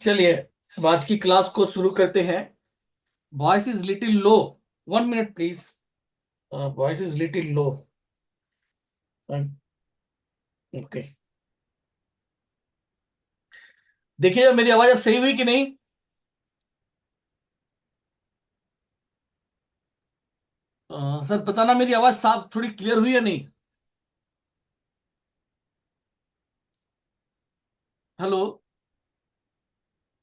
चलिए, अब आज की क्लास को शुरू करते हैं। Voice is little low. 1 minute please. Voice is little low. Okay. देखिए मेरी आवाज अब सही हुई कि नहीं? सर बताना, मेरी आवाज साफ थोड़ी क्लियर हुई या नहीं? हेलो।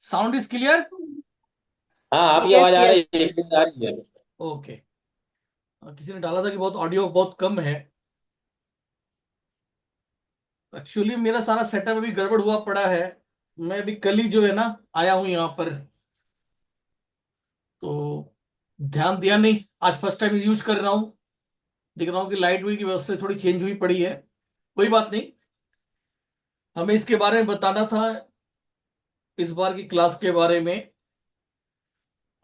Sound is clear? हाँ, आपकी यस आवाज आ यस। रही है, क्लियर आ रही है। ओके। किसी ने डाला था कि बहुत ऑडियो बहुत कम है। एक्चुअली मेरा सारा सेटअप अभी गड़बड़ हुआ पड़ा है। मैं अभी कल ही जो है ना आया हूं यहाँ पर। तो ध्यान दिया नहीं। आज फर्स्ट टाइम यूज कर रहा हूँ। देख रहा हूँ कि लाइट बिल की व्यवस्था थोड़ी चेंज हुई पड़ी है। कोई बात नहीं। हमें इसके बारे में बताना था, इस बार की क्लास के बारे में।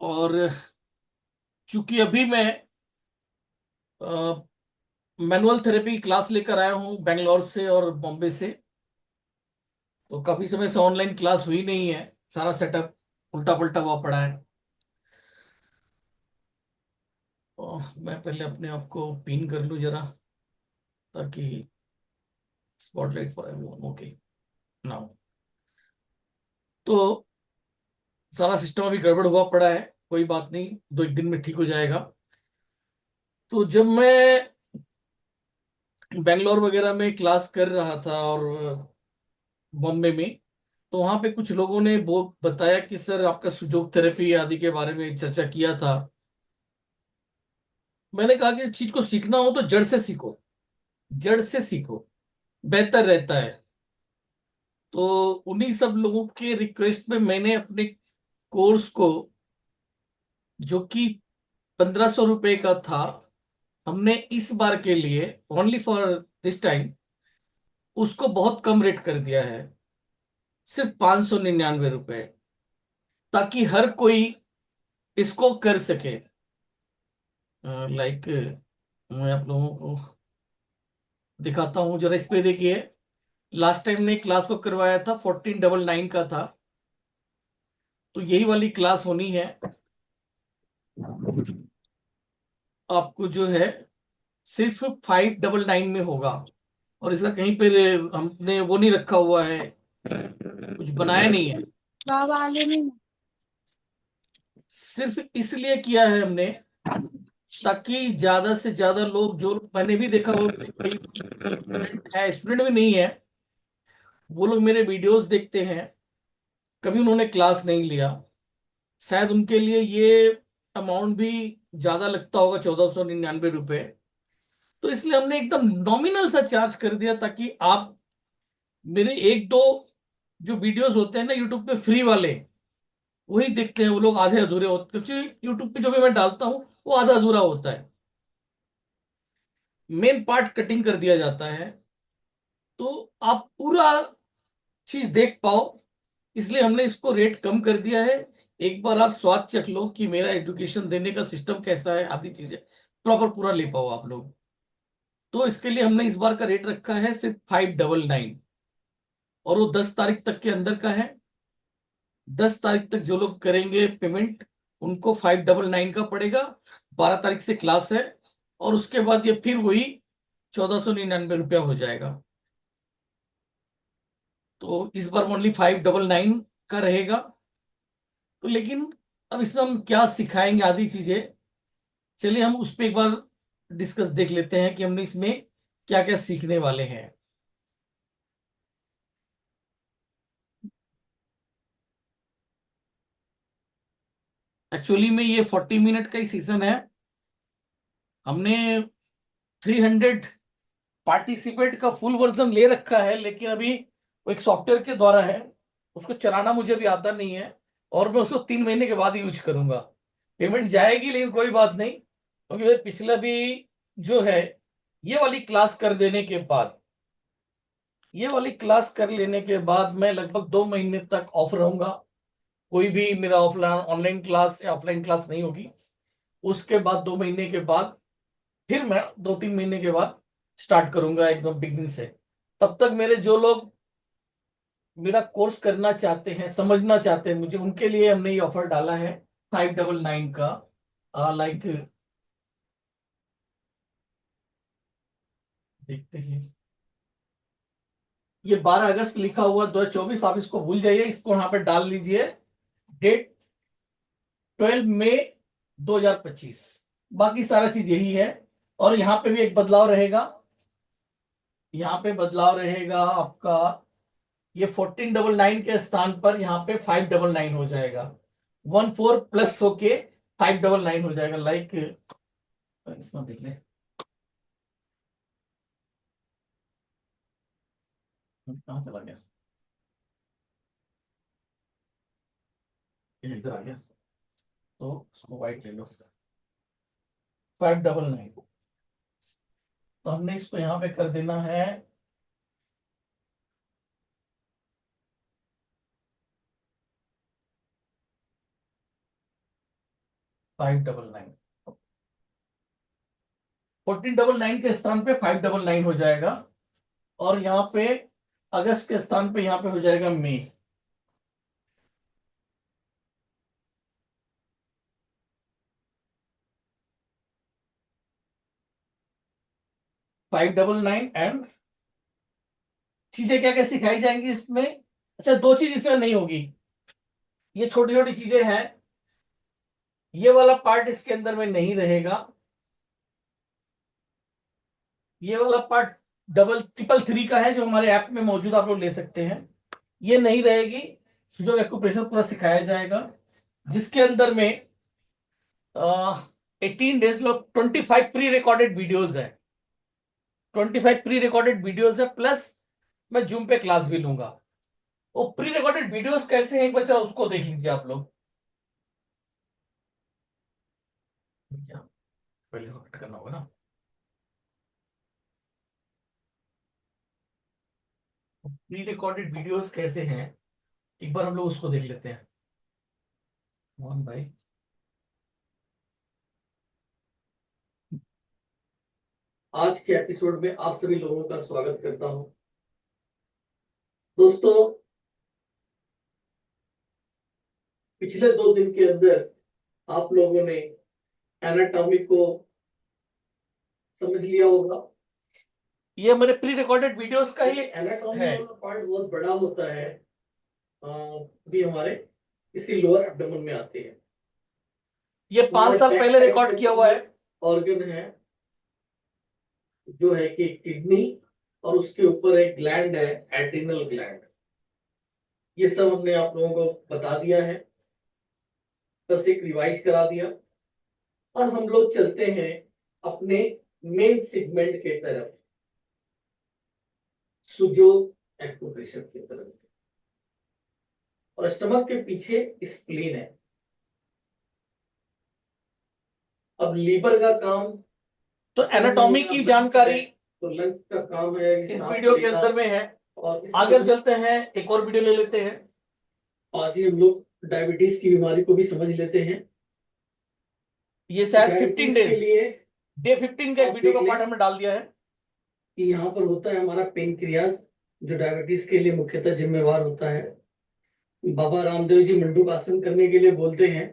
और चूंकि अभी मैं मैनुअल थेरेपी की क्लास लेकर आया हूँ बेंगलोर से और बॉम्बे से। तो काफी समय से ऑनलाइन क्लास हुई नहीं है। सारा सेटअप उल्टा पुल्टा हुआ पड़ा है। मैं पहले अपने आप को पिन कर लूँ जरा, ताकि spotlight for everyone. Okay. Now तो सारा सिस्टम अभी गड़बड़ हुआ पड़ा है। कोई बात नहीं, 2 एक दिन में ठीक हो जाएगा। तो जब मैं बेंगलोर वगैरह में क्लास कर रहा था और बॉम्बे में, तो वहां पे कुछ लोगों ने वो बताया कि सर आपका सुजोग थेरेपी आदि के बारे में चर्चा किया था। मैंने कहा कि चीज को सीखना हो तो जड़ से सीखो। जड़ से सीखो, बेहतर रहता है। तो उन्हीं सब लोगों के रिक्वेस्ट पे मैंने अपने कोर्स को, जो कि 1500 रुपए का था, हमने इस बार के लिए, ओनली फॉर दिस टाइम, उसको बहुत कम रेट कर दिया है। सिर्फ 599 रुपए, ताकि हर कोई इसको कर सके। लाइक, मैं आप लोगों को दिखाता हूँ जरा, इस पे देखिए। लास्ट टाइम ने क्लास को करवाया था 1499 का था। तो यही वाली क्लास होनी है। आपको जो है सिर्फ 599 में होगा। और इसका कहीं पर हमने वो नहीं रखा हुआ है, कुछ बनाया नहीं है। बाबा आगे नहीं। सिर्फ इसलिए किया है हमने, ताकि ज्यादा से ज्यादा लोग, जो मैंने भी देखा हो, कई स्टूडेंट है, स्टूडेंट भी नहीं है, वो लोग मेरे वीडियोस देखते हैं, कभी उन्होंने क्लास नहीं लिया। शायद उनके लिए ये अमाउंट भी ज्यादा लगता होगा, 1499 रुपए। तो इसलिए हमने एकदम नॉमिनल सा चार्ज कर दिया, ताकि आप मेरे एक दो जो वीडियोस होते हैं ना यूट्यूब पे फ्री वाले, वही देखते हैं। वो लोग आधे अधूरे होते हैं, क्योंकि यूट्यूब पे जो भी मैं डालता हूँ वो आधा अधूरा होता है। मेन पार्ट कटिंग कर दिया जाता है, तो आप पूरा चीज देख पाओ। इसलिए हमने इसको रेट कम कर दिया है। एक बार आप स्वाद चख लो कि मेरा एजुकेशन देने का सिस्टम कैसा है, आदि चीजें प्रॉपर पूरा ले पाओ आप लोग। तो इसके लिए हमने इस बार का रेट रखा है सिर्फ 599। और वो 10 तारीख तक के अंदर का है। 10 तारीख तक जो लोग करेंगे पेमेंट, उनको 599 का पड़ेगा। 12 तारीख से क्लास है। और उसके बाद ये फिर वही 1499 रुपया हो जाएगा। तो इस बार ओनली 599 का रहेगा। तो लेकिन अब इसमें हम क्या सिखाएंगे, आदि चीजें, चलिए हम उस पर एक बार डिस्कस देख लेते हैं कि हमने इसमें क्या क्या सीखने वाले हैं। एक्चुअली में ये 40 मिनट का ही सीजन है। हमने 300 पार्टिसिपेट का फुल वर्जन ले रखा है, लेकिन अभी वो एक सॉफ्टवेयर के द्वारा है। उसको चलाना मुझे अभी आता नहीं है। और मैं उसको 3 महीने के बाद यूज करूंगा। पेमेंट जाएगी, लेकिन कोई बात नहीं, क्योंकि पिछला भी जो है, ये वाली क्लास कर देने के बाद, ये वाली क्लास कर लेने के बाद मैं लगभग 2 महीने तक ऑफ रहूंगा। कोई भी मेरा ऑफलाइन ऑनलाइन क्लास या ऑफलाइन क्लास नहीं होगी। उसके बाद 2 महीने के बाद फिर मैं 2-3 महीने के बाद स्टार्ट करूंगा एकदम बिगनिंग से। तब तक मेरे जो लोग मेरा कोर्स करना चाहते हैं, समझना चाहते हैं मुझे, उनके लिए हमने ये ऑफर डाला है 599 का। लाइक देखते हैं, ये 12 अगस्त लिखा हुआ 2024, आप इसको भूल जाइए, इसको यहाँ पे डाल लीजिए डेट 12 मई 2025। बाकी सारा चीज यही है। और यहाँ पे भी एक बदलाव रहेगा, यहाँ पे बदलाव रहेगा आपका, ये 1499 के स्थान पर यहाँ पे 599 हो जाएगा, 14 प्लस होके 599 हो जाएगा। लाइक इसमें देख ले, कहाँ चला गया, ये इधर आ गया, तो इसको वाइट ले लो, 599। तो हमने इसको यहाँ पे कर देना है 599, 1499 के स्थान पे 599 हो जाएगा। और यहाँ पे अगस्त के स्थान पे यहाँ पे हो जाएगा मई। 599 एंड चीजें क्या क्या सिखाई जाएंगी इसमें। अच्छा, दो चीज इसमें नहीं होगी, ये छोटी छोटी चीजें हैं, ये वाला पार्ट इसके अंदर में नहीं रहेगा, ये वाला पार्ट डबल ट्रिपल थ्री का है जो हमारे ऐप में मौजूद, आप लोग ले सकते हैं, ये नहीं रहेगी। जो एक्यूप्रेशर पूरा सिखाया जाएगा, जिसके अंदर में 18 डेज लोग 25 प्री रिकॉर्डेड वीडियोज है, 25 प्री रिकॉर्डेड वीडियोज है, प्लस मैं जूम पे क्लास भी लूंगा। वो प्री रिकॉर्डेड वीडियोस कैसे हैं एक बच्चा उसको देख लीजिए आप लोग। क्या पहले तो कट करना होगा ना, प्री रिकॉर्डेड वीडियोस कैसे हैं एक बार हम लोग उसको देख लेते हैं। मोहन भाई, आज के एपिसोड में आप सभी लोगों का स्वागत करता हूं। दोस्तों, पिछले 2 दिन के अंदर आप लोगों ने एनाटॉमी को समझ लिया होगा। ये मेरे प्री रिकॉर्डेड वीडियोस का ही एनाटॉमी है, वाला पार्ट बहुत बड़ा होता है, भी हमारे इसी लोअर एब्डोमेन में आते हैं। ये 5 साल पहले रिकॉर्ड किया हुआ है। ऑर्गन है जो है कि किडनी, और उसके ऊपर एक ग्लैंड है, एड्रिनल ग्लैंड। ये सब हमने आप लोगों को बता दिया है, बस एक रिवाइज करा दिया। और हम लोग चलते हैं अपने मेन सेगमेंट के तरफ, सुजो एक्यूप्रेशर की तरफ। और स्टमक के पीछे स्प्लीन है। अब लीवर का काम, तो एनाटॉमी की जानकारी तो लंग्स का काम है, इस वीडियो के अंदर में है। और आगे हम चलते हैं, एक और वीडियो ले लेते हैं। आज ही हम लोग डायबिटीज की बीमारी को भी समझ लेते हैं। ये शायद 15 डेज के लिए डे 15 का एक वीडियो का पार्ट हमने डाल दिया है कि यहाँ पर होता है हमारा पेनक्रियाज, जो डायबिटीज के लिए मुख्यतः जिम्मेवार होता है। बाबा रामदेव जी मंडूक आसन करने के लिए बोलते हैं,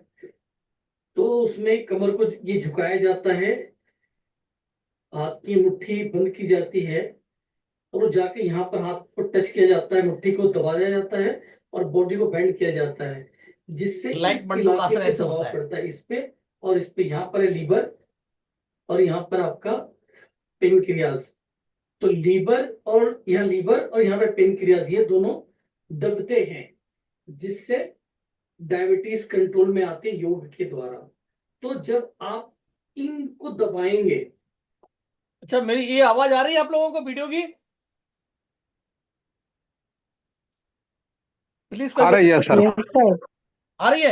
तो उसमें कमर को ये झुकाया जाता है, हाथ की मुट्ठी बंद की जाती है, और वो जाके यहाँ पर हाथ को टच किया जाता है, मुट्ठी को दबाया जाता है, और बॉडी को बेंड किया जाता है, जिससे लाइक मंडूक आसन ऐसे दबाव पड़ता है इस पे, और इस पे यहाँ पर है लीवर, और यहाँ पर आपका पेनक्रियाज। तो लीवर और यहाँ पे पेनक्रियाज, ये दोनों दबते हैं, जिससे डायबिटीज कंट्रोल में आती है योग के द्वारा। तो जब आप इनको दबाएंगे, अच्छा मेरी ये आवाज आ रही है आप लोगों को वीडियो की? प्लीज आ रही है सर। आ रही है?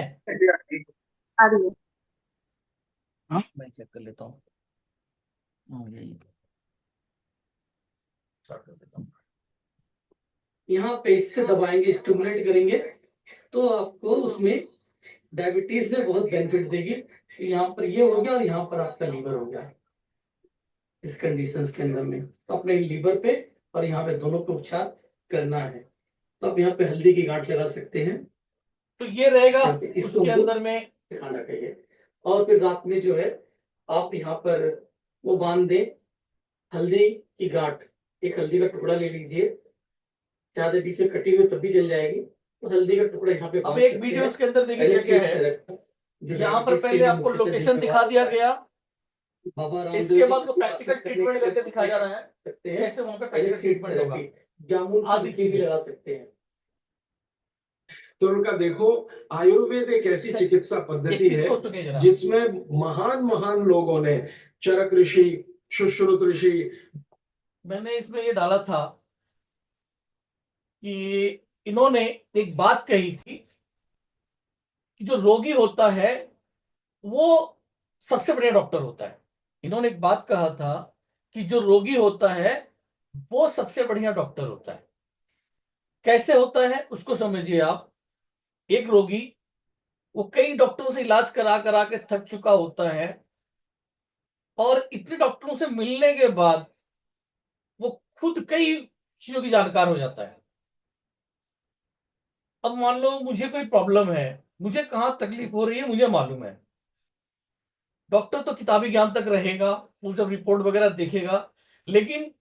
आ रही है। हाँ? मैं चेक कर लेता हूँ। स्टार्ट कर देता हूँ। यहाँ पे इससे दबाएंगे, स्टिमुलेट करेंगे, तो आपको उसमें डायबिटीज में बहुत बेनिफिट देगी। तो यहाँ पर ये हो गया, और यहाँ पर आपका लीवर हो गया। इस कंडीशंस के अंदर में तो अपने लीवर पे और यहाँ पे दोनों को उपचार करना है। आप यहाँ पे हल्दी की गांठ लगा सकते हैं। तो ये रहेगा यहाँ पे इसको उसके हमको अंदर में। दिखाना चाहिए। और फिर रात में जो है आप यहाँ पर वो बांध दें, हल्दी की गांठ, एक हल्दी का टुकड़ा ले लीजिए, ज्यादा बीच में कटी हुई तब भी चल जाएगी, तो हल्दी का टुकड़ा यहाँ पे अब बांध एक सकते वीडियो हैं। के अंदर देखिए पहले क्या क्या से है। रखा, जो यहाँ पर डायबिटीज के पहले लिए आपको मुख्यतः लोकेशन जिनका दिखा दिया गया, बाबा इसके रामदेव बाद वो जी प्रैक्टिकल करने ट्रीटमेंट के करके दिखाया जा रहा है सकते हैं। कैसे वहां पे पहले प्रैक्टिकल सीड ट्रीटमेंट होगा। थेरेपी, जामुन की आदि गुठली भी चीजें लगा सकते हैं। तो उनका देखो, आयुर्वेद एक ऐसी चिकित्सा पद्धति एक है तो सुनिए जरा। जिसमें महान महान लोगों ने, चरक ऋषि, सुश्रुत ऋषि, मैंने इसमें ये डाला था कि इन्होंने एक बात कही थी कि जो रोगी होता है वो सबसे बढ़िया डॉक्टर होता है। इन्होंने एक बात कहा था कि जो रोगी होता है वो सबसे बढ़िया डॉक्टर होता है। कैसे होता है उसको समझिए आप। एक रोगी वो कई डॉक्टरों से इलाज करा करा के थक चुका होता है और इतने डॉक्टरों से मिलने के बाद वो खुद कई चीजों की जानकार हो जाता है। अब मान लो मुझे कोई प्रॉब्लम है, मुझे कहां तकलीफ हो रही है मुझे मालूम है। डॉक्टर तो किताबी ज्ञान तक रहेगा, वो जब रिपोर्ट वगैरह देखेगा, लेकिन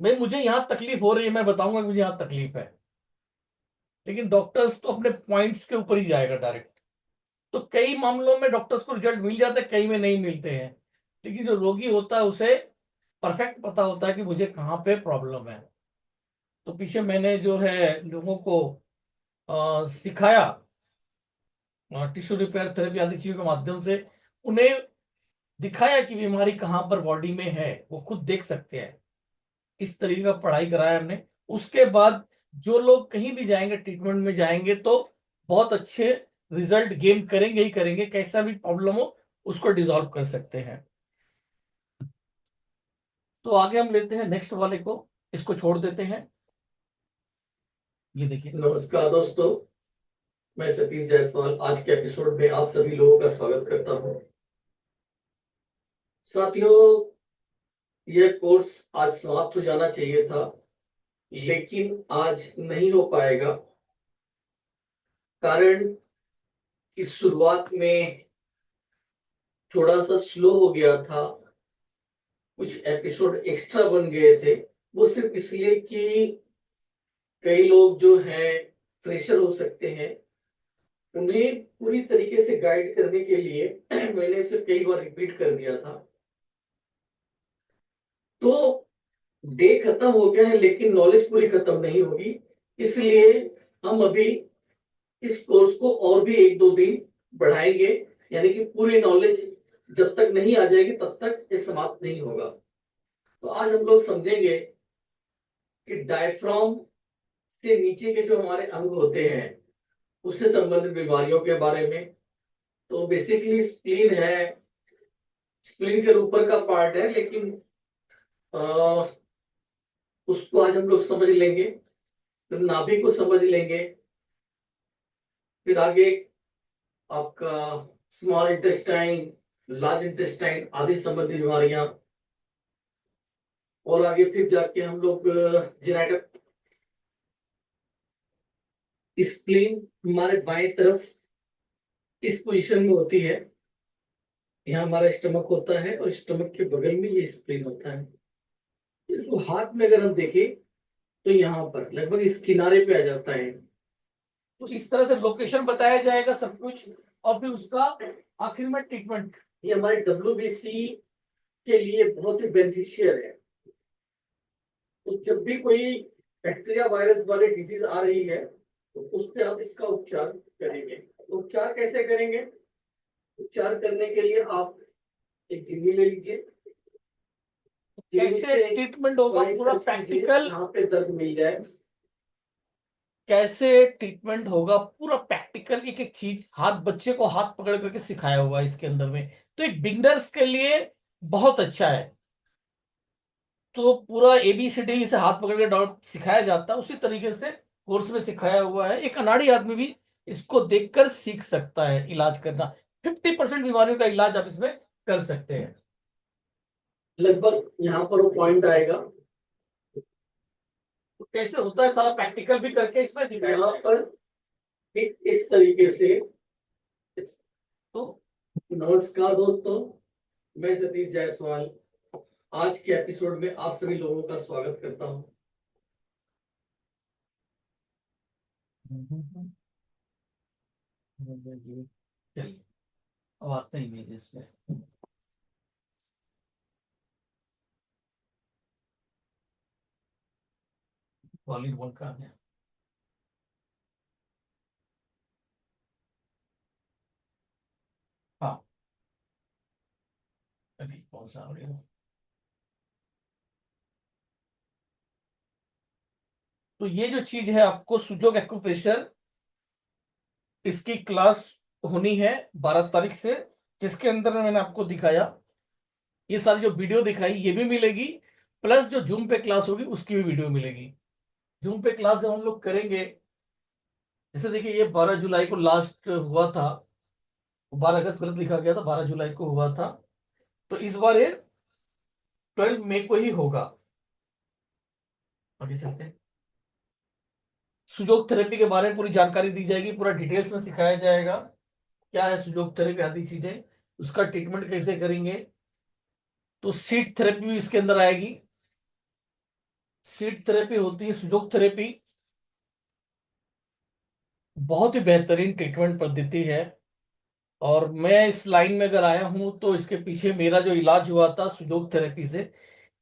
मैं मुझे यहां तकलीफ हो रही है मैं बताऊंगा कि मुझे यहां तकलीफ है, लेकिन डॉक्टर्स तो अपने पॉइंट्स के ऊपर ही जाएगा डायरेक्ट। तो कई मामलों में डॉक्टर्स को रिजल्ट मिल जाता है, कई में नहीं मिलते हैं। लेकिन जो रोगी होता है उसे परफेक्ट पता होता है कि मुझे कहाँ पे प्रॉब्लम है। तो पीछे मैंने जो है लोगों को सिखाया टिश्यू रिपेयर थेरेपी आदि चीजों के माध्यम से, उन्हें दिखाया कि बीमारी कहाँ पर बॉडी में है, वो खुद देख सकते हैं। इस तरीके का पढ़ाई कराया हमने। उसके बाद जो लोग कहीं भी जाएंगे ट्रीटमेंट में जाएंगे तो बहुत अच्छे रिजल्ट गेन करेंगे ही करेंगे, कैसा भी प्रॉब्लम हो उसको डिसॉल्व कर सकते हैं। तो आगे हम लेते हैं नेक्स्ट वाले को, इसको छोड़ देते हैं। ये देखिए। नमस्कार दोस्तों, मैं सतीश जायसवाल आज के एपिसोड में आप सभी लोगों का स्वागत करता हूं। साथियों, यह कोर्स आज समाप्त हो जाना चाहिए था, लेकिन आज नहीं हो पाएगा। कारण कि शुरुआत में थोड़ा सा स्लो हो गया था, कुछ एपिसोड एक्स्ट्रा बन गए थे। वो सिर्फ इसलिए कि कई लोग जो हैं फ्रेशर हो सकते हैं, उन्हें पूरी तरीके से गाइड करने के लिए मैंने इसे कई बार रिपीट कर दिया था। तो डे खत्म हो गया है लेकिन नॉलेज पूरी खत्म नहीं होगी, इसलिए हम अभी इस कोर्स को और भी 1-2 दिन बढ़ाएंगे। यानी कि पूरी नॉलेज जब तक नहीं आ जाएगी तब तक ये समाप्त नहीं होगा। तो आज हम लोग समझेंगे कि डायफ्राम से नीचे के जो हमारे अंग होते हैं उससे संबंधित बीमारियों के बारे में। तो बेसिकली स्प्लीन है, स्प्लीन के ऊपर का पार्ट है, लेकिन आ, उसको आज हम लोग समझ लेंगे। फिर नाभि को समझ लेंगे, फिर आगे आपका स्मॉल इंटेस्टाइन, लार्ज इंटेस्टाइन आदि संबंधी बीमारियां, और आगे फिर जाके हम लोग जेनेटिक। स्प्लीन हमारे बाएं तरफ इस पोजीशन में होती है, यहाँ हमारा स्टमक होता है और स्टमक के बगल में ये स्प्लीन होता है। इसको हाथ में अगर हम देखें तो यहाँ पर लगभग इस किनारे पे आ जाता है। तो इस तरह से लोकेशन बताया जाएगा सब कुछ, और फिर उसका आखिर में ट्रीटमेंट। ये हमारे WBC के लिए बहुत ही बेनिफिशियल है। तो जब भी कोई बैक्टीरिया वायरस वाले डिजीज आ रही है तो उस पे आप इसका उपचार करेंगे। उपचार कैसे करेंगे? उपचार करने के लिए आप एक झिल्ली ले लीजिए, कैसे ट्रीटमेंट होगा पूरा प्रैक्टिकल, यहाँ पे दर्द मिल जाए। कैसे ट्रीटमेंट होगा पूरा प्रैक्टिकल, एक एक चीज हाथ, बच्चे को हाथ पकड़ करके सिखाया हुआ है इसके अंदर में। तो एक बिगनर्स के लिए बहुत अच्छा है। तो पूरा ABCD से हाथ पकड़ के सिखाया जाता है, उसी तरीके से कोर्स में सिखाया हुआ है। एक अनाड़ी आदमी भी इसको देखकर सीख सकता है इलाज करना। 50% बीमारियों का इलाज आप इसमें कर सकते हैं। लगभग यहाँ पर वो पॉइंट आएगा। कैसे होता है सारा प्रैक्टिकल भी करके इसमें दिखाया यहाँ जाएगा। पर ठीक इस तरीके से। तो नमस्कार दोस्तों, मैं सतीश जायसवाल आज के एपिसोड में आप सभी लोगों का स्वागत करता हूं। चलिए अब आते हैं इमेजेस पे। वॉल्यूम 1 का है। हाँ अभी कौन सा ऑडियो? तो ये जो चीज है आपको सुजोग एक्यूप्रेशर, इसकी क्लास होनी है 12 तारीख से, जिसके अंदर मैंने आपको दिखाया ये सारी जो वीडियो दिखाई ये भी मिलेगी, प्लस जो जूम पे क्लास होगी उसकी भी वीडियो मिलेगी। जूम पे क्लास जब हम लोग करेंगे, जैसे देखिए ये 12 जुलाई को लास्ट हुआ था, 12 अगस्त गलत लिखा गया था, 12 जुलाई को हुआ था। तो इस बार ये 12 मई को ही होगा। आगे चलते हैं। सुजोग थेरेपी के बारे में पूरी जानकारी दी जाएगी, पूरा डिटेल्स में सिखाया जाएगा क्या है सुजोग थेरेपी आदि चीजें, उसका ट्रीटमेंट कैसे करेंगे। तो सीट थेरेपी भी इसके अंदर आएगी। सीट थेरेपी होती है सुजोग थेरेपी, बहुत ही बेहतरीन ट्रीटमेंट पद्धति है। और मैं इस लाइन में अगर आया हूं तो इसके पीछे मेरा जो इलाज हुआ था सुजोग थेरेपी से,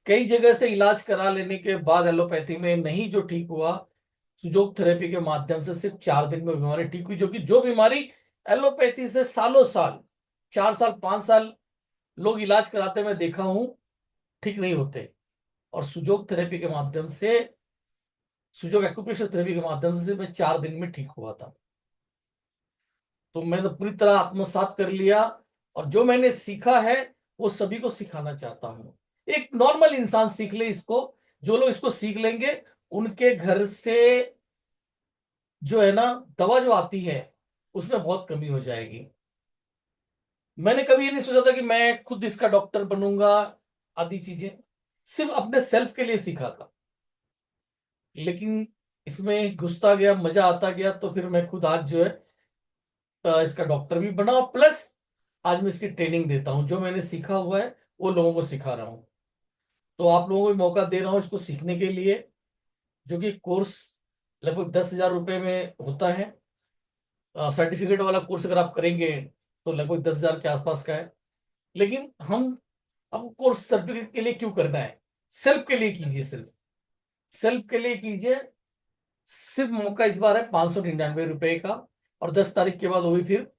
कई जगह से इलाज करा लेने के बाद एलोपैथी में नहीं जो ठीक हुआ, सुजोग थेरेपी के माध्यम से सिर्फ 4 दिन में बीमारी ठीक हुई। जो कि जो बीमारी एलोपैथी से सालों साल, 4 साल 5 साल लोग इलाज कराते मैं देखा हूं, ठीक नहीं होते। और सुजोग थेरेपी के माध्यम से, सुजोग एक्यूप्रेशर थेरेपी के माध्यम से मैं 4 दिन में ठीक हुआ था। तो मैंने पूरी तरह आत्मसात कर लिया, और जो मैंने सीखा है वो सभी को सिखाना चाहता हूं। एक नॉर्मल इंसान सीख ले इसको, जो लोग इसको सीख लेंगे उनके घर से जो है ना दवा जो आती है उसमें बहुत कमी हो जाएगी। मैंने कभी ये नहीं सोचा था कि मैं खुद इसका डॉक्टर बनूंगा आदि चीजें, सिर्फ अपने सेल्फ के लिए सीखा था। लेकिन इसमें घुसता गया, मजा आता गया, तो फिर मैं खुद आज जो है इसका डॉक्टर भी बना, प्लस आज मैं इसकी ट्रेनिंग देता हूं। जो मैंने सीखा हुआ है वो लोगों को सिखा रहा हूं। तो आप लोगों को भी मौका दे रहा हूं इसको सीखने के लिए, जो कि कोर्स लगभग 10,000 रुपए में होता है। सर्टिफिकेट वाला कोर्स अगर आप करेंगे तो लगभग 10,000 के आसपास का है। लेकिन हम अब कोर्स सर्टिफिकेट के लिए क्यों करना है, सेल्फ के लिए कीजिए, सिर्फ सेल्फ के लिए कीजिए। सिर्फ मौका इस बार है 599 का, और 10 तारीख के बाद वो भी फिर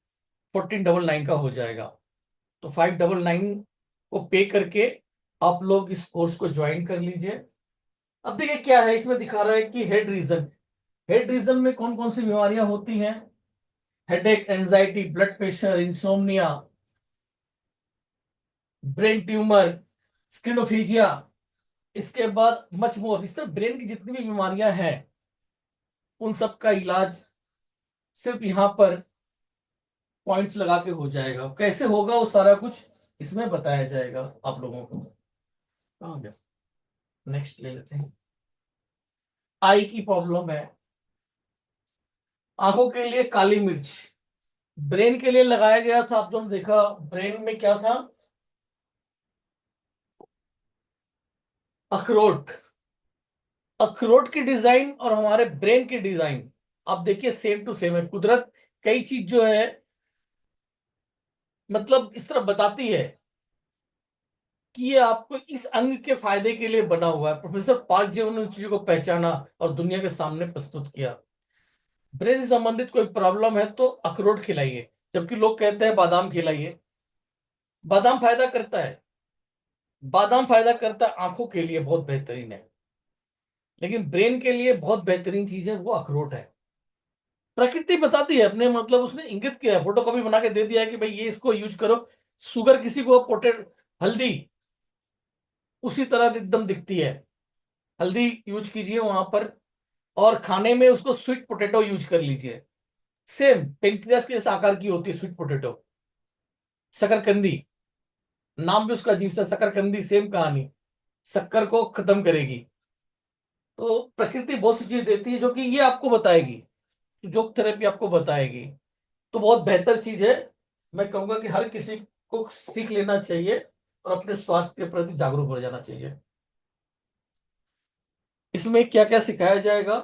1499 का हो जाएगा। तो 599 को पे करके आप लोग इस कोर्स को ज्वाइन कर लीजिए। अब देखिए क्या है इसमें दिखा रहा है कि हेड रीजन, हेड रीजन में कौन कौन सी बीमारियां होती हैं? Headache, anxiety, blood pressure, insomnia, brain tumor, schizophrenia, इसके बाद मच मोर। इस तरह ब्रेन की जितनी भी बीमारियां हैं उन सब का इलाज सिर्फ यहां पर पॉइंट्स लगा के हो जाएगा। कैसे होगा वो सारा कुछ इसमें बताया जाएगा आप लोगों को। कहां गया, नेक्स्ट ले लेते हैं। आई की प्रॉब्लम है, आंखों के लिए काली मिर्च, ब्रेन के लिए लगाया गया था। आप लोगों ने देखा ब्रेन में क्या था, अखरोट। अखरोट की डिजाइन और हमारे ब्रेन की डिजाइन आप देखिए सेम टू सेम है। कुदरत कई चीज जो है मतलब इस तरह बताती है कि ये आपको इस अंग के फायदे के लिए बना हुआ है। प्रोफेसर पार्क जी ने उन चीजों को पहचाना और दुनिया के सामने प्रस्तुत किया। ब्रेन से संबंधित कोई प्रॉब्लम है तो अखरोट खिलाइए, जबकि लोग कहते हैं बादाम खिलाइए। बादाम फायदा करता है, बादाम फायदा करता है, आंखों के लिए बहुत बेहतरीन है। लेकिन ब्रेन के लिए बहुत बेहतरीन चीज है वो अखरोट है। प्रकृति बताती है अपने, मतलब उसने इंगित किया है, फोटो कॉपी बना के दे दिया है कि भाई ये इसको यूज करो। शुगर किसी को पोटेड, हल्दी उसी तरह एकदम दिखती है, हल्दी यूज कीजिए वहां पर। और खाने में उसको स्वीट पोटैटो यूज कर लीजिए, सेम पेंक्रियास के इस आकार की होती है स्वीट पोटैटो। शकरकंदी, नाम भी उसका अजीब सा, शकरकंदी, सेम कहानी, शक्कर को खत्म करेगी। तो प्रकृति बहुत सी चीज देती है जो कि ये आपको बताएगी, जोक थेरेपी आपको बताएगी। तो बहुत बेहतर चीज है। मैं कहूंगा कि हर किसी को सीख लेना चाहिए और अपने स्वास्थ्य के प्रति जागरूक हो जाना चाहिए। इसमें क्या क्या सिखाया जाएगा?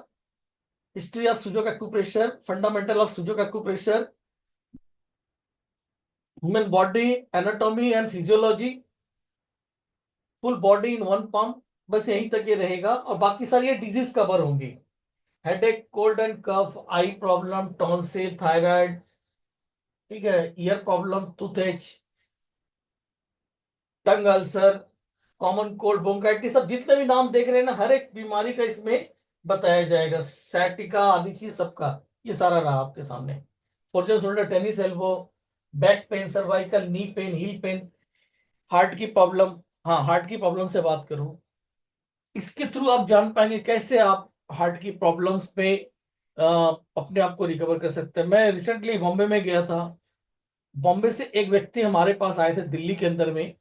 History of Sujok acupressure, fundamental of Sujok acupressure, human body anatomy and physiology, full body in one pump. बस यहीं तक ये रहेगा और बाकी सारी ये डिजीज कवर होंगी। Headache, cold and cough, eye problem, tonsil, thyroid, ठीक है, ear problem, toothache, tongue ulcer, common cold, bronchitis, सब जितने भी नाम देख रहे हैं ना, हर एक बीमारी का इसमें बताया जाएगा। सैटिका आदि चीज सबका ये सारा रहा आपके सामने। Foreign shoulder, tennis elbow, back pain, cervical, knee pain, heal pen, heart की प्रॉब्लम। हाँ, हार्ट की प्रॉब्लम से बात करूं, इसके थ्रू आप जान पाएंगे कैसे आप हार्ट की प्रॉब्लम्स पे अपने आप को रिकवर कर सकते हैं। मैं रिसेंटली बॉम्बे में गया था। बॉम्बे से एक व्यक्ति हमारे पास आए थे दिल्ली के अंदर में,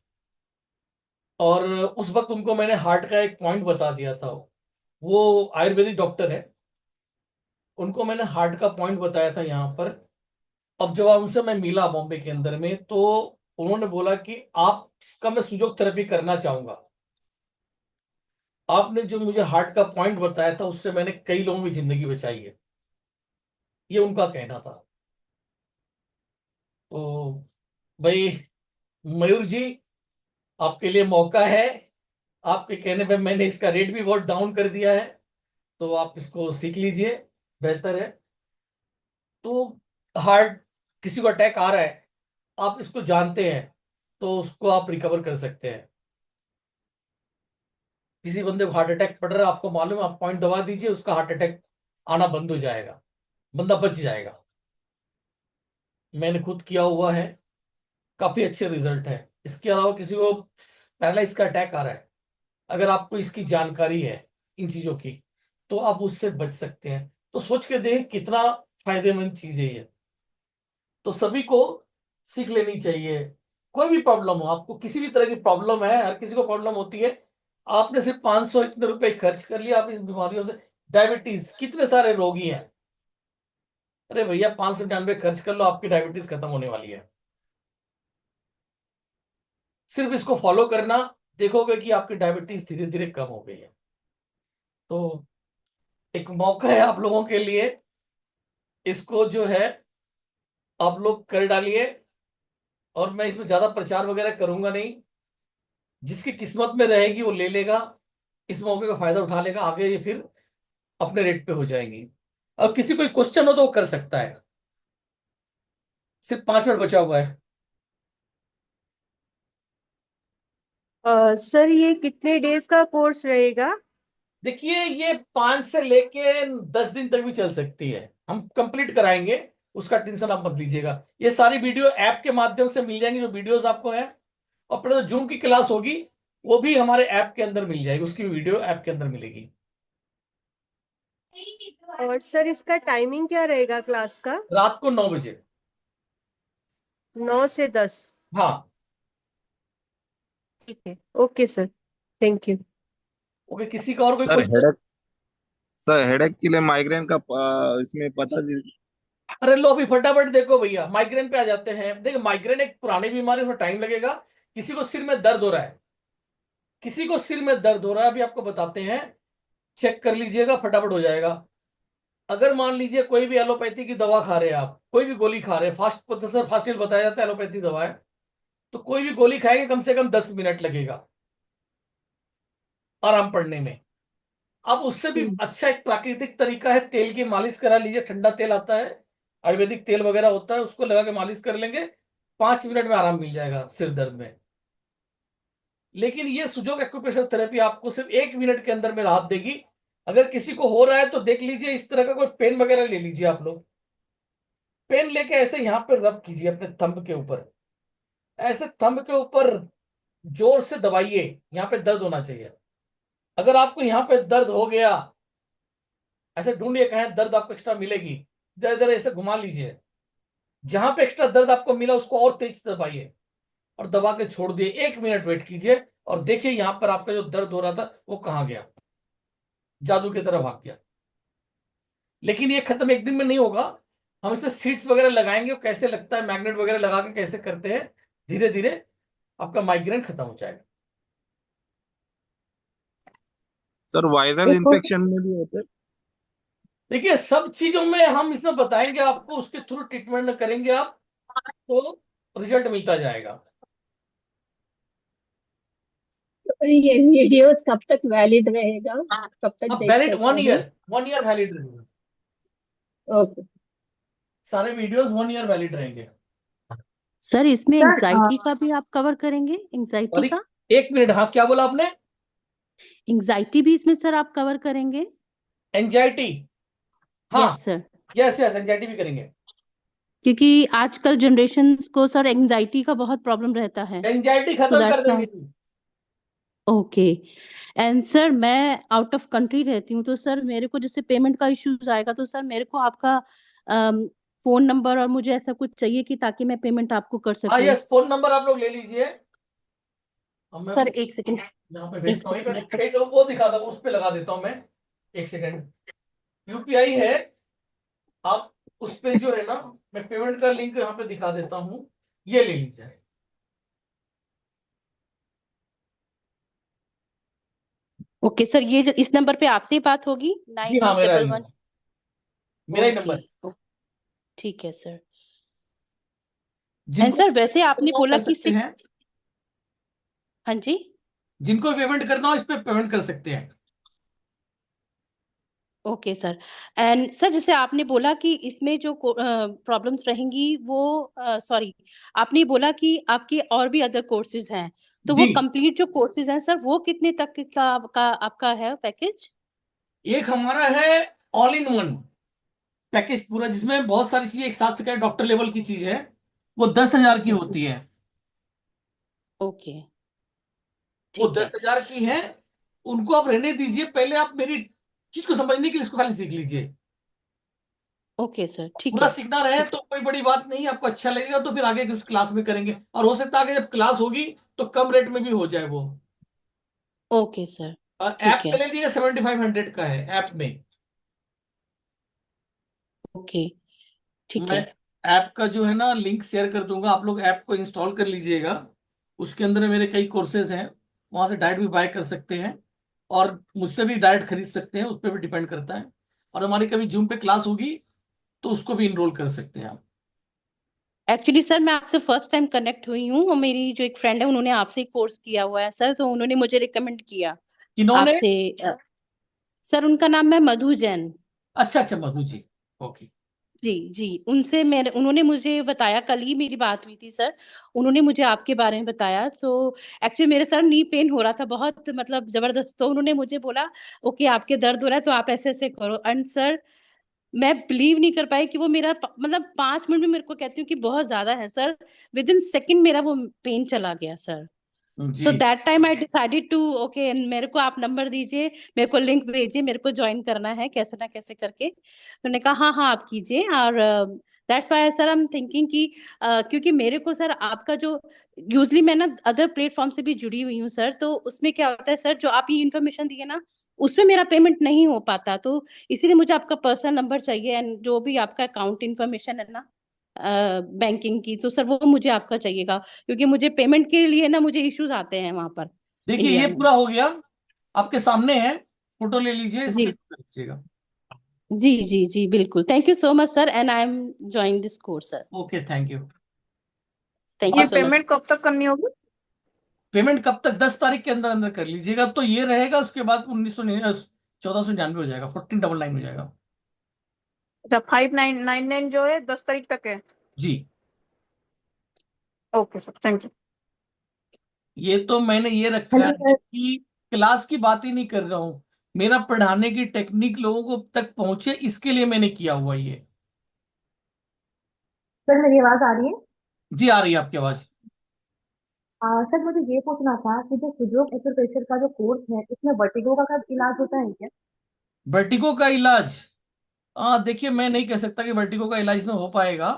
और उस वक्त उनको मैंने हार्ट का एक पॉइंट बता दिया था। वो आयुर्वेदिक डॉक्टर है, उनको मैंने हार्ट का पॉइंट बताया था यहाँ पर। अब जब उनसे मैं मिला बॉम्बे के अंदर में, तो उन्होंने बोला कि आप इसका मैं सुजोग थेरेपी करना चाहूंगा। आपने जो मुझे हार्ट का पॉइंट बताया था उससे मैंने कई लोगों की जिंदगी बचाई है, ये उनका कहना था। तो भाई मयूर जी, आपके लिए मौका है। आपके कहने पे मैंने इसका रेट भी बहुत डाउन कर दिया है, तो आप इसको सीख लीजिए, बेहतर है। तो हार्ट, किसी को अटैक आ रहा है, आप इसको जानते हैं तो उसको आप रिकवर कर सकते हैं। किसी बंदे को हार्ट अटैक पड़ रहा है, आपको मालूम है, आप पॉइंट दबा दीजिए, उसका हार्ट अटैक आना बंद हो जाएगा, बंदा बच जाएगा। मैंने खुद किया हुआ है, काफी अच्छे रिजल्ट है। इसके अलावा किसी को पैरालाइज का अटैक आ रहा है, अगर आपको इसकी जानकारी है इन चीजों की, तो आप उससे बच सकते हैं। तो सोच के देख कितना फायदेमंद चीज है ये। तो सभी को सीख लेनी चाहिए। कोई भी प्रॉब्लम हो, आपको किसी भी तरह की प्रॉब्लम है, हर किसी को प्रॉब्लम होती है। आपने सिर्फ 500 इतने रुपए खर्च कर लिया, आप इस बीमारियों से, डायबिटीज, कितने सारे रोगी हैं। अरे भैया 599 खर्च कर लो, आपकी डायबिटीज खत्म होने वाली है। सिर्फ इसको फॉलो करना, देखोगे कि आपकी डायबिटीज धीरे धीरे कम हो गई है। तो एक मौका है आप लोगों के लिए, इसको जो है आप लोग कर डालिए। और मैं इसमें ज्यादा प्रचार वगैरह करूंगा नहीं, जिसकी किस्मत में रहेगी वो ले लेगा, इस मौके का फायदा उठा लेगा, आगे ये फिर अपने रेट पे हो जाएंगी। अब किसी कोई क्वेश्चन हो तो वो कर सकता है। सिर्फ 5 मिनट बचा हुआ है। सर ये कितने डेज का कोर्स रहेगा? देखिए, ये 5 से लेके 10 दिन तक भी चल सकती है, हम कंप्लीट कराएंगे, उसका टेंशन आप मत लीजिएगा। ये सारी वीडियो ऐप के माध्यम से मिल जाएंगी, जो वीडियोस आपको है। और प्लस जूम की क्लास होगी, वो भी हमारे ऐप के अंदर मिल जाएगी, उसकी वीडियो ऐप के अंदर मिलेगी। और सर इसका टाइमिंग क्या रहेगा क्लास का? रात को 9 बजे। 9 से 10? हाँ। ठीक है, okay sir, thank you. Okay, किसी का और कोई sir question? Headache sir headache के लिए माइग्रेन का इसमें पता अरे लो, अभी फटाफट देखो भैया, माइग्रेन पे आ जाते हैं। देखो, माइग्रेन एक पुरानी बीमारी, उसमें टाइम लगेगा। किसी को सिर में दर्द हो रहा है, किसी को सिर में दर्द हो रहा है, अभी आपको बताते हैं, चेक कर लीजिएगा, फटाफट हो जाएगा। अगर मान लीजिए कोई भी एलोपैथी की दवा खा रहे हैं, आप कोई भी गोली खा रहे हैं, सर फास्ट एड बताया जाता है, एलोपैथी दवा है, तो कोई भी गोली खाएंगे कम से कम 10 मिनट लगेगा आराम पड़ने में। अब उससे भी अच्छा एक प्राकृतिक तरीका है, तेल की मालिश करा लीजिए, ठंडा तेल आता है, आयुर्वेदिक तेल वगैरह होता है, उसको लगा के मालिश कर लेंगे, 5 मिनट में आराम मिल जाएगा सिर दर्द में। लेकिन ये सुजोग एक्यूप्रेशर थेरेपी आपको सिर्फ 1 मिनट के अंदर में राहत देगी। अगर किसी को हो रहा है तो देख लीजिए, इस तरह का कोई पेन वगैरह ले लीजिए आप लोग, पेन लेके ऐसे यहाँ पे रब कीजिए अपने थंब के ऊपर, ऐसे थंब के ऊपर जोर से दबाइए, यहाँ पे दर्द होना चाहिए। अगर आपको यहाँ पे दर्द हो गया, ऐसे ढूंढिए कहीं दर्द आपको एक्स्ट्रा मिलेगी, इधर इधर ऐसे घुमा लीजिए, जहां पे एक्स्ट्रा दर्द आपको मिला उसको और तेज से दबाइए, और दबा के छोड़ दिए, 1 मिनट वेट कीजिए, और देखिए यहाँ पर आपका जो दर्द हो रहा था वो कहाँ गया। जादू की तरह भाग गया। लेकिन ये खत्म एक दिन में नहीं होगा। हम इसमें सीट्स वगैरह लगाएंगे, और कैसे लगता है, मैग्नेट वगैरह लगा के कैसे करते हैं, धीरे धीरे आपका माइग्रेन खत्म हो जाएगा। सर वायरल एक और इन्फेक्शन में भी होते हैं? देखिए, सब चीजों में हम इसमें बताएंगे आपको, उसके थ्रू ट्रीटमेंट करेंगे आप, तो रिजल्ट मिलता जाएगा। ये वीडियोस कब तक वैलिड रहेगा, कब तक अब देख वैलिड सकते हैं? 1 ईयर वैलिड रहेगा। ओके सारे वीडियोस 1 ईयर वैलिड रहेंगे। सर इसमें सर एंजाइटी का भी आप कवर करेंगे? एंजाइटी सॉरी, का, 1 मिनट, हाँ क्या बोला आपने? एंजाइटी भी इसमें सर आप कवर करेंगे? एंजाइटी, हाँ, yes sir, yes yes, anxiety भी करेंगे। क्योंकि आजकल जनरेशन को सर एंजाइटी का बहुत प्रॉब्लम रहता है। एंजाइटी सो खत्म कर दैट्स देंगे जी। ओके। एंड सर मैं आउट ऑफ कंट्री रहती हूँ, तो सर मेरे को जैसे पेमेंट का इश्यूज आएगा, तो सर मेरे को आपका फोन नंबर और मुझे ऐसा कुछ चाहिए कि ताकि मैं पेमेंट आपको कर हाँ सकूं। यस, फोन नंबर आप लोग ले लीजिए। अब मैं सर एक सेकंड, यहाँ पे एक भेजता हूँ, सेकंड। एक वो दिखाता हूँ, उस पे लगा देता हूँ मैं। एक सेकंड, यूपीआई है, आप उस पे जो है ना, मैं पेमेंट का लिंक यहाँ पे दिखा देता हूँ, ये ले लीजिए। ओके सर, ये इस नंबर पे आपसे ही बात होगी? जी हाँ, 9811। मेरा ही ओके, नंबर। ठीक है सर। एंड जिनको सर वैसे आपने वो बोला कर कि सकते हैं, 6, हाँ जी, जिनको पेमेंट करना हो इस पे पेमेंट कर सकते हैं। Okay sir. एंड सर जैसे आपने बोला कि इसमें जो प्रॉब्लम्स रहेंगी वो, सॉरी, आपने बोला कि आपके और भी अदर कोर्सेज हैं, तो वो जी, कंप्लीट जो कोर्सेज हैं सर, वो कितने तक का आपका है पैकेज? एक हमारा है ऑल इन वन पैकेज पूरा, जिसमें बहुत सारी चीजें एक साथ सिखाए, डॉक्टर लेवल की चीज है, वो 10,000 की होती है। ओके, वो ठीक है। 10,000 की है। उनको आप रहने दीजिए, पहले आप मेरी चीज को समझने के लिए इसको खाली सीख लीजिए। ओके सर, ठीक पूरा है, सीखना रहे ठीक तो कोई बड़ी बात नहीं, आपको अच्छा लगेगा तो फिर आगे किस क्लास में करेंगे, और हो सकता है कि जब क्लास होगी तो कम रेट में भी हो जाए वो। है। ओके सर, और ऐप ठीक पे है, ले लीजिएगा, 7500 का है ऐप में। ओके, ठीक मैं है। ऐप का जो है ना लिंक शेयर कर दूंगा, आप लोग ऐप को इंस्टॉल कर लीजिएगा। उसके अंदर मेरे कई कोर्सेज हैं, वहां से डायरेक्ट भी बाय कर सकते हैं, और मुझसे भी डायरेक्ट खरीद सकते हैं, उस पर भी डिपेंड करता है। और हमारी कभी जूम पे क्लास होगी तो उसको भी इनरोल कर सकते हैं आप। एक्चुअली सर मैं आपसे फर्स्ट टाइम कनेक्ट हुई हूँ, और मेरी जो एक फ्रेंड है उन्होंने आपसे कोर्स किया हुआ है सर, तो उन्होंने मुझे रिकमेंड किया किन्होंने? आपसे। सर उनका नाम है मधु जैन। अच्छा अच्छा, मधु जी, ओके। जी जी, उनसे मेरे, उन्होंने मुझे बताया, कल ही मेरी बात हुई थी सर, उन्होंने मुझे आपके बारे में बताया। सो एक्चुअली मेरे सर नी पेन हो रहा था बहुत, मतलब जबरदस्त, तो उन्होंने मुझे बोला ओके आपके दर्द हो रहा है तो आप ऐसे ऐसे करो। एंड सर मैं बिलीव नहीं कर पाई कि वो मेरा मतलब 5 मिनट में मेरे को कहती हूँ कि बहुत ज्यादा है सर, विद इन सेकेंड मेरा वो पेन चला गया सर। सो जी, that time I decided to okay, मेरे को आप नंबर दीजिए, मेरे को लिंक भेजिए, मेरे को ज्वाइन करना है कैसे ना कैसे करके। तो उन्होंने कहा हाँ हाँ आप कीजिए। और that's why sir I am thinking कि क्योंकि मेरे को सर आपका जो, यूजली मैं ना अदर प्लेटफॉर्म से भी जुड़ी हुई हूँ सर, तो उसमें क्या होता है सर, जो आप ये इन्फॉर्मेशन दिए ना उसमें मेरा पेमेंट नहीं हो पाता, तो इसीलिए मुझे आपका पर्सनल नंबर चाहिए, एंड जो भी आपका अकाउंट इन्फॉर्मेशन है ना बैंकिंग की, तो सर वो मुझे आपका चाहिएगा, क्योंकि मुझे पेमेंट के लिए ना मुझे इश्यूज आते हैं वहां पर देखिए इंडिया ये में। पूरा हो गया, आपके सामने है, फोटो ले लीजिए, जी इसको कर लीजिएगा। जी जी जी बिल्कुल, thank you so much sir, and I am join this course sir. Okay, thank you. Thank ये यू सो मच। पेमेंट कब तक करनी होगी? पेमेंट कब तक? 10 तारीख के अंदर अंदर कर लीजिएगा, तो ये रहेगा, उसके बाद 1499 हो जाएगा, 1499 हो जाएगा। अच्छा, 5999 जो है 10 तारीख तक है। जी, ओके सर, थैंक यू। ये तो मैंने ये रखा हेलो है सर। कि क्लास की बात ही नहीं कर रहा हूं, मेरा पढ़ाने की टेक्निक लोगों को तक पहुंचे, इसके लिए मैंने किया हुआ ये। सर मेरी आवाज आ रही है? जी, आ रही है आपकी आवाज। सर मुझे ये पूछना था कि जो सुजोग एक्यूप्रेशर का जो कोर्स है इसमें वर्टिगो का इलाज होता है क्या? वर्टिगो का इलाज, देखिए मैं नहीं कह सकता कि वर्टिगो का इलाज में हो पाएगा,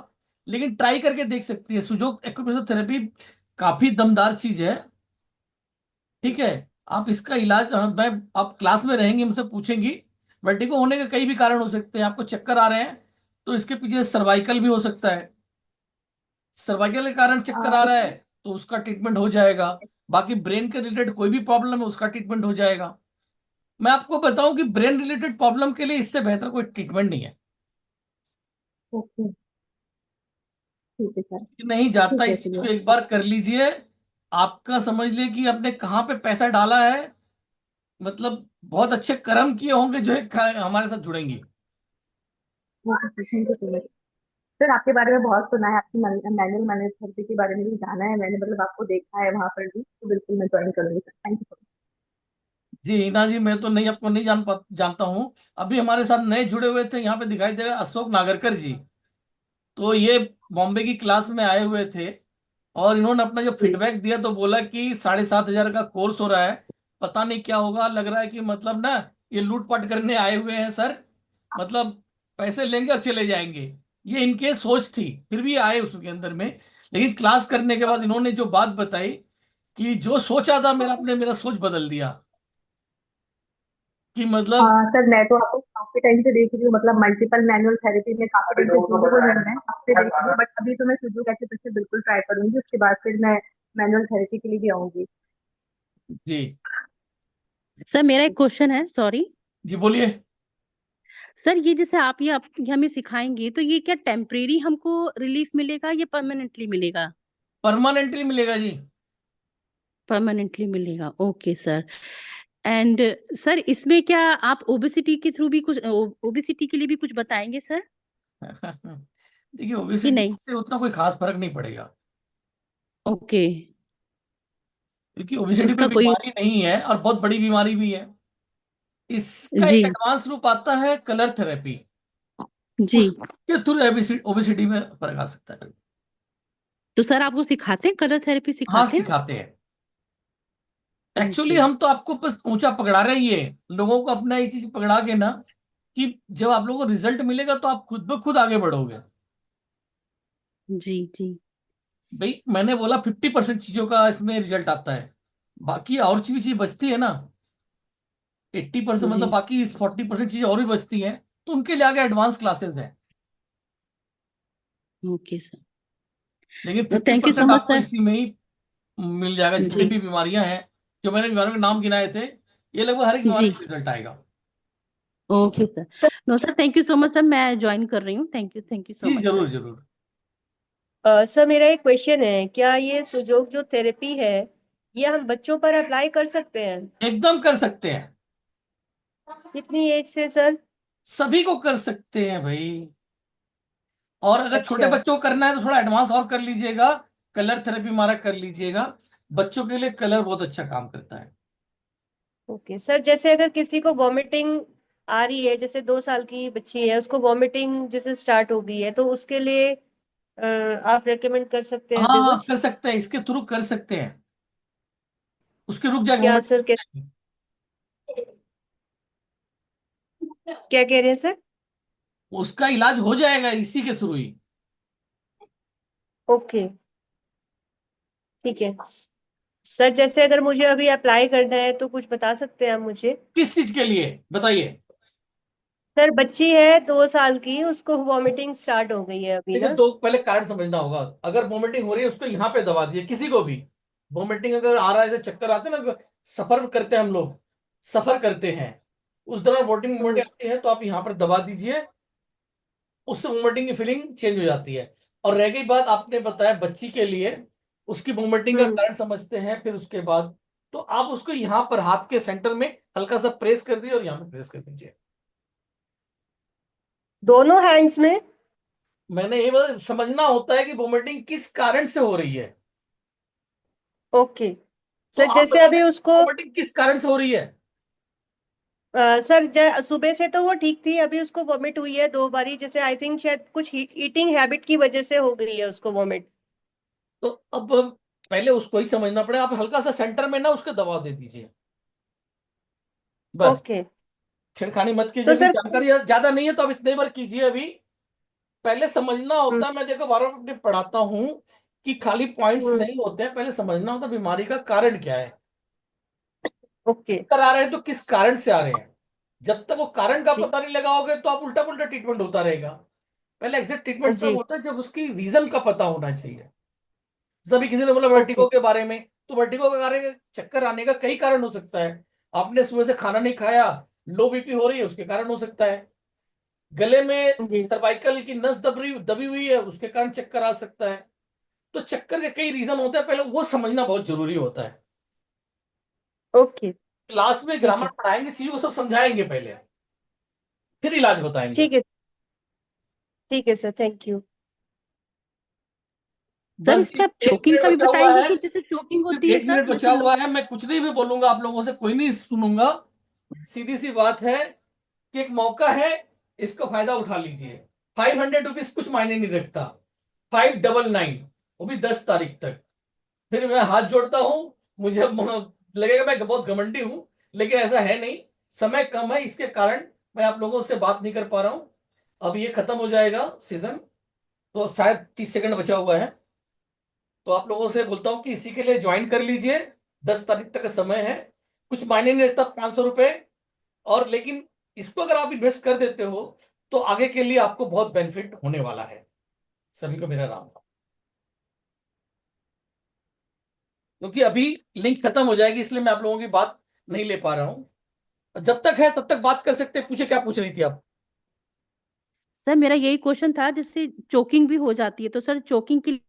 लेकिन ट्राई करके देख सकती है। सुजोग एक्यूप्रेशर थेरेपी काफी दमदार चीज है, ठीक है। आप इसका इलाज, मैं, आप क्लास में रहेंगे, हमसे पूछेंगी। वर्टिगो होने के कई भी कारण हो सकते हैं। आपको चक्कर आ रहे हैं तो इसके पीछे सर्वाइकल भी हो सकता है। सर्वाइकल के कारण चक्कर आ रहा है तो उसका ट्रीटमेंट हो जाएगा। बाकी ब्रेन के रिलेटेड कोई भी प्रॉब्लम है उसका ट्रीटमेंट हो जाएगा। मैं आपको बताऊं कि ब्रेन रिलेटेड प्रॉब्लम के लिए इससे बेहतर कोई ट्रीटमेंट नहीं है। ओके, ठीक है सर। नहीं जाता, ठीक है इस चीज को चलिए। एक बार कर लीजिए। आपका समझ लिए कि आपने कहाँ पे पैसा डाला है, मतलब बहुत अच्छे कर्म किए होंगे जो हमारे साथ जुड़ेंगी। Okay sir, thank you so much. Sir आपके बारे में बहुत सुना है, आपकी मैनुअल मैनेज थेरेपी के बारे में भी जाना है मैंने, मतलब आपको देखा है वहां पर भी, तो बिल्कुल मैं ज्वाइन करूंगी सर। थैंक यू सो जी हिना जी, मैं तो नहीं, आपको नहीं जानता हूँ। अभी हमारे साथ नए जुड़े हुए थे, यहाँ पे दिखाई दे रहे हैं अशोक नागरकर जी। तो ये बॉम्बे की क्लास में आए हुए थे और इन्होंने अपना जो मच। फीडबैक दिया तो बोला कि 7,500 का कोर्स हो रहा है, पता नहीं क्या होगा, लग रहा है कि मतलब ना ये लूटपाट करने आए हुए हैं सर, मतलब पैसे लेंगे और चले जाएंगे। ये इनके सोच थी, फिर भी आए उसके अंदर में। लेकिन क्लास करने के बाद इन्होंने जो बात बताई कि जो सोचा था मेरा, आपने मेरा सोच बदल दिया कि मतलब। सर मैं तो आपको काफी टाइम से देख रही हूँ, मतलब मल्टीपल मैनुअल थेरेपी में काफी टाइम से शुरू हो रही है, अब से देख रही हूँ, बट अभी तो मैं सुजोग एक्यूप्रेशर बिल्कुल ट्राई करूंगी, उसके बाद फिर मैं मैनुअल थेरेपी के लिए भी आऊंगी। जी सर मेरा एक क्वेश्चन है, सॉरी जी बोलिए। सर, ये जैसे आप ये हमें सिखाएंगे तो ये क्या टेम्परेरी हमको रिलीफ मिलेगा या परमानेंटली मिलेगा? परमानेंटली मिलेगा जी। परमानेंटली मिलेगा, ओके सर। एंड सर इसमें क्या आप ओबेसिटी के थ्रू भी कुछ, ओबेसिटी के लिए भी कुछ बताएंगे सर देखिए कि ओबेसिटी नहीं? से उतना कोई खास फर्क नहीं पड़ेगा, ओके, क्योंकि ओबेसिटी कोई उसका कोई, बीमारी नहीं है और बहुत बड़ी बीमारी भी है। इसका जी एक एडवांस रूप आता है कलर थेरेपी, जी, उसके थ्रू ओबेसिटी में फर्क आ सकता है। तो सर आप वो सिखाते हैं, कलर थेरेपी हाँ सिखाते हैं? सिखाते हैं। एक्चुअली ओके, हम तो आपको बस ऊंचा पकड़ा रहे हैं, ये लोगों को अपना ये चीज पकड़ा के ना, कि जब आप लोगों को रिजल्ट मिलेगा तो आप खुद ब खुद आगे बढ़ोगे। जी जी, भाई मैंने बोला 50% चीजों का इसमें रिजल्ट आता है, बाकी और चीज बचती है ना। 80% मतलब जी, बाकी 40% चीजें और भी बचती हैं, तो उनके लिए आगे एडवांस क्लासेस हैं। ओके सर, लेकिन तो fifty thank you so percent much आपको सर। इसी में ही मिल जाएगा। जितनी जी भी बीमारियां हैं, जो मैंने बीमारियों के नाम गिनाए थे, ये लगभग हर एक बीमारी जी, का रिजल्ट आएगा। Okay sir. Sir no sir, thank you so much sir, मैं ज्वाइन कर रही हूँ। थैंक यू सो जी मच जरूर सर। जरूर। सर मेरा एक क्वेश्चन है, क्या ये सुजोग जो थेरेपी है ये हम बच्चों पर अप्लाई कर सकते हैं? एकदम कर सकते हैं, कितनी एज से सर? सभी को कर सकते हैं भाई। और अगर छोटे अच्छा, बच्चों को करना है तो थोड़ा एडवांस और कर लीजिएगा, कलर थेरेपी हमारा कर लीजिएगा। बच्चों के लिए कलर बहुत अच्छा काम करता है। Okay sir. जैसे अगर किसी को वॉमिटिंग आ रही है, जैसे 2 साल की बच्ची है, उसको वॉमिटिंग जैसे स्टार्ट हो गई है, तो उसके लिए आप रेकमेंड कर सकते हैं हाँ अभी हाँ कुछ? कर सकते हैं, इसके थ्रू कर सकते हैं। उसके रुक जाएगी क्या मोमेंट। सर, क्या कह रहे हैं सर? उसका इलाज हो जाएगा इसी के थ्रू ही। ओके, ठीक है सर। जैसे अगर मुझे अभी अप्लाई करना है तो कुछ बता सकते हैं आप मुझे? किस चीज के लिए बताइए। सर बच्ची है 2 साल की, उसको वॉमिटिंग स्टार्ट हो गई है अभी देखिए ना। दो पहले कारण समझना होगा। अगर वोमिटिंग हो रही है उसको यहाँ पे दबा दिए, किसी को भी वोमिटिंग अगर आ रहा है, जैसे चक्कर आते हैं ना, सफर करते हैं हम लोग, सफर करते हैं, उस दौरान वोमिटिंग वोमिटिंग आती है तो आप यहाँ पर दबा दीजिए, उससे वोमिटिंग की फीलिंग चेंज हो जाती है। और रह गई बात आपने बताया बच्ची के लिए, उसकी वोमिटिंग का हम्म, कारण समझते हैं, फिर उसके बाद तो आप उसको यहाँ पर हाथ के सेंटर में हल्का सा प्रेस कर दीजिए और यहाँ पे प्रेस कर दीजिए। दोनों हैंड्स में? मैंने ये बस समझना होता है कि वोमिटिंग किस कारण से हो रही है। ओके तो सर। आप जैसे बता अभी सकते उसको वोमिटिंग किस कारण से हो रही है। सर सुबह से तो वो ठीक थी, अभी उसको वॉमिट हुई है 2 बारी, जैसे आई थिंक शायद कुछ ईटिंग हैबिट की वजह से हो गई है उसको वॉमिट। तो अब पहले उसको ही समझना पड़ेगा। आप हल्का सा सेंटर में ना उसके दबाव दे दीजिए, बस। ओके, छेड़खानी मत कीजिए, तो अभी सर जानकारी ज्यादा नहीं है तो आप इतने बार कीजिए। अभी पहले समझना हम्म, होता है, मैं देखो बार बार अपने पढ़ाता हूँ कि खाली पॉइंट्स हम्म, नहीं होते हैं, पहले समझना होता है बीमारी का कारण क्या है। ओके चक्कर आ रहे हैं तो किस कारण से आ रहे हैं। जब तक वो कारण का जी पता नहीं लगाओगे तो आप उल्टा पुल्टा ट्रीटमेंट होता रहेगा। पहले एग्जैक्ट ट्रीटमेंट तब जी होता है जब उसकी रीजन का पता होना चाहिए। सभी किसी ने बोला ओके वर्टिगो के बारे में, तो वर्टिगो के बारे में चक्कर आने का कई कारण हो सकता है। आपने सुबह से खाना नहीं खाया, लो बीपी हो रही है, उसके कारण हो सकता है। गले में जी सर्वाइकल की नस दबी हुई है, उसके कारण चक्कर आ सकता है। तो चक्कर के कई रीजन होते हैं, पहले वो समझना बहुत जरूरी होता है। ओके क्लास में ठीक ग्रामर है पढ़ाएंगे, चीजों को सब समझाएंगे पहले, फिर इलाज बताएंगे। ठीक है सर, थैंक यू। सर बस इसका एक चोकिंग मिनट का भी बचा हुआ बताएंगे है, कि जैसे चोकिंग सिर्फ होती है एक सर, मिनट बचा जैसे हुआ लोग। है। मैं कुछ नहीं भी बोलूंगा, आप लोगों से कोई नहीं सुनूंगा। सीधी सी बात है कि एक मौका है, इसका फायदा उठा लीजिए। 500 रुपीज कुछ मायने नहीं रखता। 599, वो भी 10 तारीख तक। फिर मैं हाथ जोड़ता हूं, मुझे लगेगा मैं बहुत घमंडी हूं, लेकिन ऐसा है नहीं। समय कम है, इसके कारण मैं आप लोगों से बात नहीं कर पा रहा हूं। अब ये खत्म हो जाएगा सीजन, तो शायद 30 सेकंड बचा हुआ है। तो आप लोगों से बोलता हूं कि इसी के लिए ज्वाइन कर लीजिए। 10 तारीख तक का समय है, कुछ मायने नहीं रहता 500 रुपए। और लेकिन इसको अगर आप इन्वेस्ट कर देते हो तो आगे के लिए आपको बहुत बेनिफिट होने वाला है। सभी को मेरा राम। क्योंकि अभी लिंक खत्म हो जाएगी, इसलिए मैं आप लोगों की बात नहीं ले पा रहा हूं। जब तक है तब तक बात कर सकते हैं। पूछे, क्या पूछ रही थी आप? सर मेरा यही क्वेश्चन था, जिससे चोकिंग भी हो जाती है, तो सर चोकिंग के